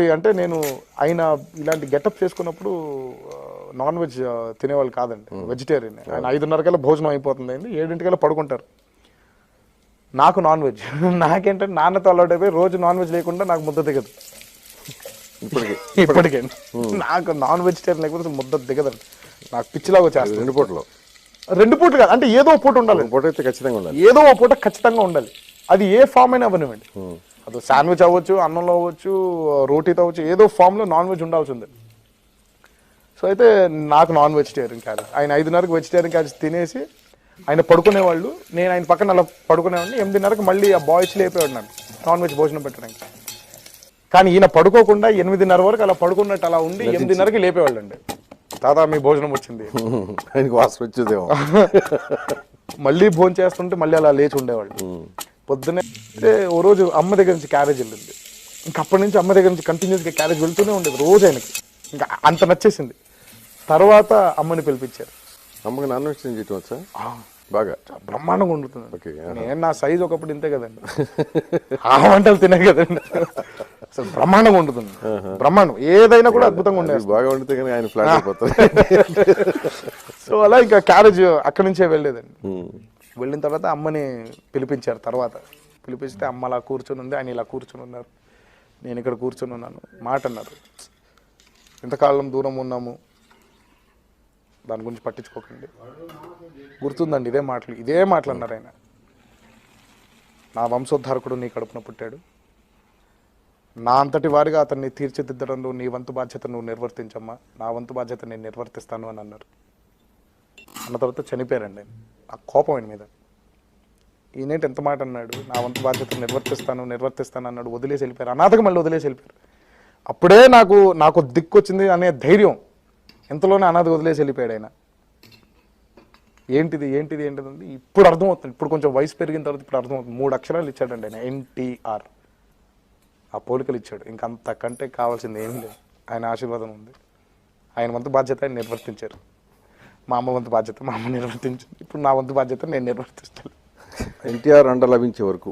అంటే నేను ఆయన ఇలాంటి గెటప్ చేసుకున్నప్పుడు నాన్ వెజ్ తినేవాళ్ళు కాదండి, వెజిటేరియన్. ఆయన 5:30కల్లా భోజనం అయిపోతుంది అండి, 7 పడుకుంటారు. నాకు నాన్ వెజ్ నాకేంటంటే నాన్నతో అలవాటు అయిపోయి రోజు నాన్ వెజ్ లేకుండా నాకు ముద్ద దిగదు ఇప్పటికే. నాకు నాన్ వెజిటేరియన్ లేకపోతే ముద్ద దిగదండి, నాకు పిచ్చిలాగా వచ్చేస్తుంది. 2 పూటలు కాదు, అంటే ఏదో పూట ఉండాలి, పూట అయితే ఖచ్చితంగా ఉండాలి, ఏదో ఒక పూట ఖచ్చితంగా ఉండాలి. అది ఏ ఫామ్ అయినా అవ్వనివ్వండి, అది శాండ్విచ్ అవ్వచ్చు, అన్నంలో అవ్వచ్చు, రోటీతో అవ్వచ్చు, ఏదో ఫామ్లో నాన్ వెజ్ ఉండాల్సిందే. సో అయితే నాకు నాన్ వెజిటేరియన్ క్యారేజ్, ఆయన 5:30కి వెజిటేరియన్ క్యారేజ్ తినేసి ఆయన పడుకునేవాళ్ళు, నేను ఆయన పక్కన అలా పడుకునేవాడిని. 8:30కి మళ్ళీ ఆ బాయ్స్ లేపేవాడు నన్ను నాన్ వెజ్ భోజనం పెట్టడానికి. కానీ ఈయన పడుకోకుండా 8:30 వరకు అలా పడుకున్నట్టు అలా ఉండి 8:30కి లేపేవాళ్ళు అండి. దాదా మీ భోజనం వచ్చింది, ఆయనకి వాసన వచ్చేదేమో. మళ్ళీ భోజనం చేస్తుంటే మళ్ళీ అలా లేచి ఉండేవాళ్ళు. పొద్దునే ఓ రోజు అమ్మ దగ్గర నుంచి క్యారేజ్ వెళ్ళింది, ఇంకా అప్పటి నుంచి అమ్మ దగ్గర నుంచి కంటిన్యూస్గా క్యారేజ్ వెళ్తూనే ఉండేది రోజు ఆయనకి, ఇంకా అంత నచ్చేసింది. తర్వాత అమ్మని పిలిపించారు. అమ్మకి నాన్ వెజ్ చేయటం వచ్చా? బాగా బ్రహ్మాండంగా వండుతుంది. ఓకే, నేను నా సైజ్ ఒకప్పుడు ఇంతే కదండి, ఆ వంటలు తినే కదండి, అసలు బ్రహ్మాండంగా వండుతుంది, బ్రహ్మాండం, ఏదైనా కూడా అద్భుతంగా ఉండేది. బాగా వండితే కానీ ఆయన ఫ్లాట్ అయిపోతుంది. సో అలా ఇంకా క్యారేజ్ అక్కడి నుంచే వెళ్ళేదండి. వెళ్ళిన తర్వాత అమ్మని పిలిపించారు. తర్వాత పిలిపిస్తే అమ్మ అలా కూర్చొని ఉంది, ఆయన ఇలా కూర్చొని ఉన్నారు, నేను ఇక్కడ కూర్చొని ఉన్నాను. మాట అన్నారు, ఇంతకాలం దూరం ఉన్నాము, దాని గురించి పట్టించుకోకండి. గుర్తుందండి ఇదే మాటలు అన్నారు ఆయన. నా వంశోద్ధారకుడు నీ కడుపున పుట్టాడు, నా అంతటి వారిగా అతన్ని తీర్చిదిద్దడంలో నీ వంతు బాధ్యత నువ్వు నిర్వర్తించమ్మా, నా వంతు బాధ్యత నేను నిర్వర్తిస్తాను అని అన్నారు. అన్న తర్వాత చనిపోయారండి ఆయన. ఆ కోపం ఆయన మీద, ఈయనేంటి ఎంత మాట అన్నాడు, నా వంతు బాధ్యత నిర్వర్తిస్తాను అన్నాడు, వదిలేసి వెళ్ళిపోయారు. అనాథగా మళ్ళీ వదిలేసి వెళ్ళిపోయారు. అప్పుడే నాకు దిక్కు వచ్చింది అనే ధైర్యం, ఎంతలోనే అనాథ వదిలేసి వెళ్ళిపోయాడు ఆయన. ఏంటిది ఉంది ఇప్పుడు అర్థమవుతుంది, ఇప్పుడు కొంచెం వయసు పెరిగిన తర్వాత ఇప్పుడు అర్థమవుతుంది. 3 అక్షరాలు ఇచ్చాడండి ఆయన, NTR. ఆ పోలికలు ఇచ్చాడు, ఇంకంతకంటే కావాల్సింది ఏం లేదు. ఆయన ఆశీర్వాదం ఉంది, ఆయన వంతు బాధ్యత ఆయన నిర్వర్తించారు. మా అమ్మ వంతు బాధ్యత మా అమ్మ నిర్వర్తించింది, ఇప్పుడు నా వంతు బాధ్యత నేను నిర్వర్తిస్తాను. NTR అండ లభించే వరకు